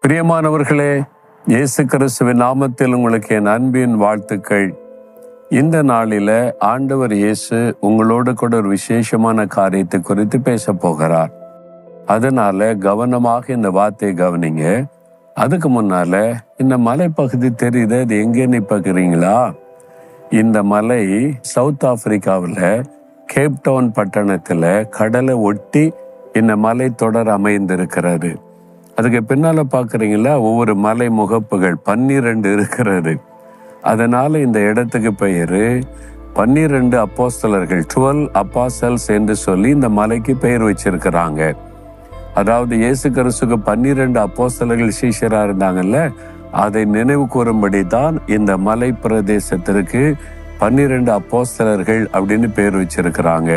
பிரியமானவர்களே, இயேசு கிறிஸ்துவின் நாமத்தில் உங்களுக்கு என் அன்பின் வாழ்த்துக்கள். இந்த நாளில ஆண்டவர் இயேசு உங்களோடு கூட ஒரு விசேஷமான காரியத்தை குறித்து பேச போகிறார். அதனால கவனமாக இந்த வார்த்தையை கவனிங்க. அதுக்கு முன்னால இந்த மலைப்பகுதி தெரியுது, அது எங்கன்னு பார்க்குறீங்களா? இந்த மலை சவுத் ஆப்பிரிக்காவில் கேப்டவுன் பட்டணத்தில் கடலை ஒட்டி இந்த மலை தொடர் அமைந்திருக்கிறது. அதுக்கு பின்னால பார்க்குறீங்களா, ஒவ்வொரு மலை முகப்புகள் 12 இருக்கிறது. அதனால இந்த இடத்துக்கு பெயர் 12 அப்போஸ்தலர்கள், 12 apostles என்று சொல்லி இந்த மலைக்கு பெயர் வச்சிருக்கிறாங்க. அதாவது இயேசு கிறிஸ்துக்கு 12 அப்போஸ்தலர்கள் சீஷரா இருந்தாங்கல்ல, அதை நினைவு கூறும்படி தான் இந்த மலை பிரதேசத்திற்கு 12 அப்போஸ்தலர்கள் அப்படின்னு பேர் வச்சிருக்கிறாங்க.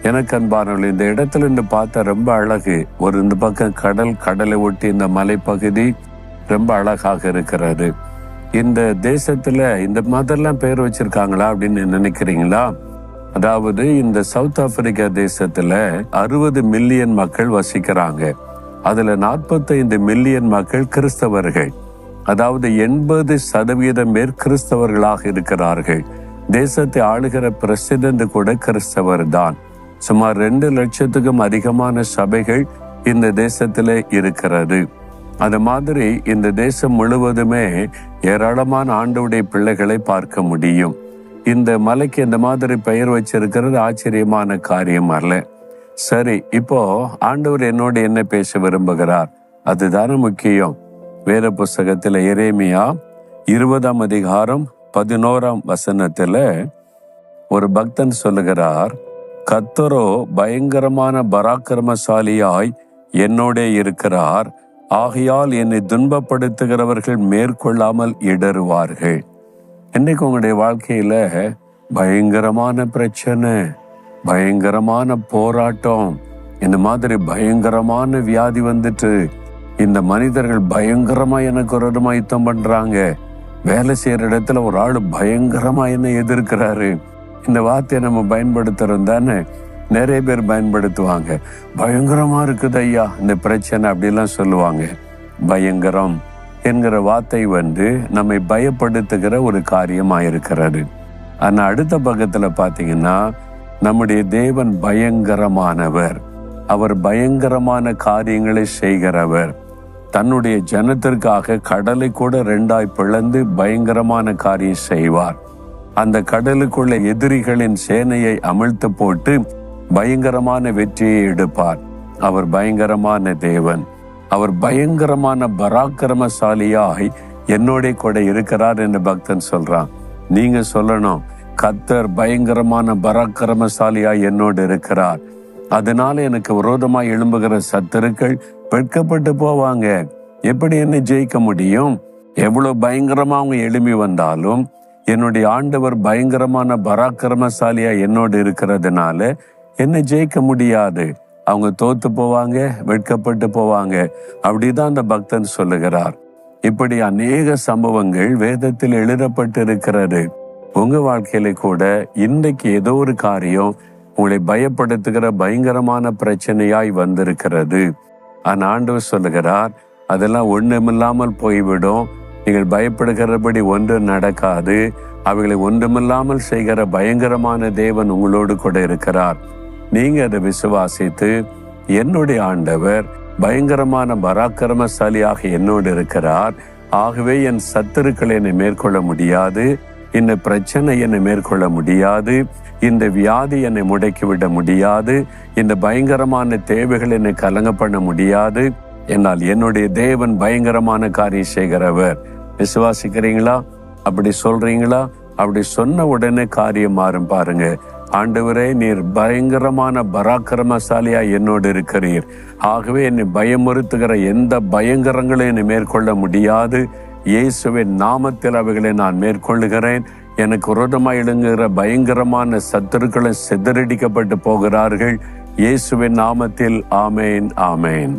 எனக்கு அன்பானவர்கள், இந்த இடத்துல இருந்து பார்த்தா ரொம்ப அழகு. ஒரு இந்த பக்கம் கடலை ஒட்டி இந்த மலைப்பகுதி ரொம்ப அழகாக இருக்கிறது. இந்த தேசத்துல இந்த மாதிரிலாம் பேர் வச்சிருக்காங்களா அப்படின்னு நினைக்கிறீங்களா? அதாவது இந்த சவுத் ஆப்பிரிக்கா தேசத்துல 60 மில்லியன் மக்கள் வசிக்கிறாங்க. அதுல 45 மில்லியன் மக்கள் கிறிஸ்தவர்கள். அதாவது 80% பேர் கிறிஸ்தவர்களாக இருக்கிறார்கள். தேசத்தை ஆளுகிற பிரசிடென்ட் கூட கிறிஸ்தவர் தான். சுமார் 2 லட்சத்துக்கும் அதிகமான சபைகள் இந்த தேசத்துல இருக்கிறது. அது மாதிரி இந்த தேசம் முழுவதுமே ஏராளமான ஆண்டவருடைய பிள்ளைகளை பார்க்க முடியும். இந்த மலைக்கு இந்த மாதிரி பெயர் வச்சிருக்கிறது ஆச்சரியமான காரியம் அல்ல. சரி, இப்போ ஆண்டவர் என்னோடு என்ன பேச விரும்புகிறார், அதுதானே முக்கியம். வேத புஸ்தகத்துல எரேமியா 20ஆம் அதிகாரம் 11ஆம் வசனத்துல ஒரு பக்தன் சொல்லுகிறார், கர்த்தரோ பயங்கரமான பராக்கிரமசாலியாய் என்னோடே இருக்கிறார், ஆகையால் என்னை துன்பப்படுத்துகிறவர்கள் மேற்கொள்ளாமல் இடறுவார்கள். இன்னைக்கு உங்களுடைய வாழ்க்கையில பயங்கரமான பிரச்சனை, பயங்கரமான போராட்டம், இந்த மாதிரி பயங்கரமான வியாதி வந்துட்டு இந்த மனிதர்கள் பயங்கரமா எனக்கு ஒரு இடமா யுத்தம் பண்றாங்க. வேலை செய்யற இடத்துல ஒரு ஆளு பயங்கரமா என்ன எதிர்க்கிறாரு. இந்த வார்த்தையை நம்ம பயன்படுத்துறோம் தானே, நிறைய பேர் பயன்படுத்துவாங்க. பயங்கரமா இருக்குது ஐயா இந்த பிரச்சனை அப்படிலாம் சொல்லுவாங்க. பயங்கரம் என்கிற வார்த்தை நம்மை பயப்படுத்துகிற ஒரு காரியமா இருக்கிறது. ஆனா அடுத்த பக்கத்துல பாத்தீங்கன்னா, நம்முடைய தேவன் பயங்கரமானவர். அவர் பயங்கரமான காரியங்களை செய்கிறவர். தன்னுடைய ஜனத்திற்காக கடலை கூட 2ஆய் பிளந்து பயங்கரமான காரியம் செய்வார். அந்த கடலுக்குள்ள எதிரிகளின் சேனையை அமிழ்த்து போட்டு பயங்கரமான வெற்றியை எடுப்பார். அவர் பயங்கரமான தேவன். அவர் பயங்கரமான பராக்கிரமசாலியாய் என்னோட கூட இருக்கிறார் என்று பக்தன் சொல்றான். நீங்க சொல்லணும், கர்த்தர் பயங்கரமான பராக்கிரமசாலியாய் என்னோடு இருக்கிறார். அதனால எனக்கு விரோதமாய் எழும்புகிற சத்துருக்கள் வெட்கப்பட்டு போவாங்க. எப்படி என்ன ஜெயிக்க முடியும்? எவ்வளவு பயங்கரமா அவங்க எழும்பி வந்தாலும் என்னுடைய ஆண்டவர் பயங்கரமான பராக்கிரமசாலியா என்னோடு இருக்கிறதுனால என்ன ஜெயிக்க முடியாது. அவங்க தோத்து போவாங்க, வெட்கப்பட்டு போவாங்க. அப்படிதான் அந்த பக்தன் சொல்லுகிறார். இப்படி அநேக சம்பவங்கள் வேதத்தில் எழுதப்பட்டு இருக்கிறது. உங்க வாழ்க்கையில கூட இன்றைக்கு ஏதோ ஒரு காரியம் உங்களை பயப்படுத்துகிற பயங்கரமான பிரச்சனையாய் வந்திருக்கிறது. ஆனா ஆண்டவர் சொல்லுகிறார், அதெல்லாம் ஒண்ணுமில்லாமல் போய்விடும். நீங்கள் பயப்படுகிறபடி ஒன்று நடக்காது. அவைகளை ஒன்றுமில்லாமல் செய்கிற பயங்கரமான தேவன் உங்களோடு கூட இருக்கிறார். நீங்க அதை விசுவாசித்து, என்னுடைய ஆண்டவர் பயங்கரமான பராக்கிரமசாலியாக என்னோடு இருக்கிறார், ஆகவே என் சத்துருக்கள் என்னை மேற்கொள்ள முடியாது, இந்த பிரச்சனை என்னை மேற்கொள்ள முடியாது, இந்த வியாதி என்னை முடக்கிவிட முடியாது, இந்த பயங்கரமான தேவைகள் என்னை கலங்க பண்ண முடியாது. என்னால் என்னுடைய தேவன் பயங்கரமான காரியம் செய்கிறவர். விசுவாசிக்கிறீங்களா? அப்படி சொல்றீங்களா? அப்படி சொன்ன உடனே காரியம் மாறும். பாருங்க, ஆண்டவரே, நீர் பயங்கரமான பராக்கிரமசாலியா என்னோடு இருக்கிறீர், ஆகவே என்னை பயமுறுத்துகிற எந்த பயங்கரங்களும் என்னை மேற்கொள்ள முடியாது. இயேசுவின் நாமத்தில் அவைகளை நான் மேற்கொள்ளுகிறேன். எனக்கு விரோதமாய் எழுங்குகிற பயங்கரமான சத்துருக்களை சிதறடிக்கப்பட்டு போகிறார்கள். இயேசுவின் நாமத்தில் ஆமேன், ஆமேன்.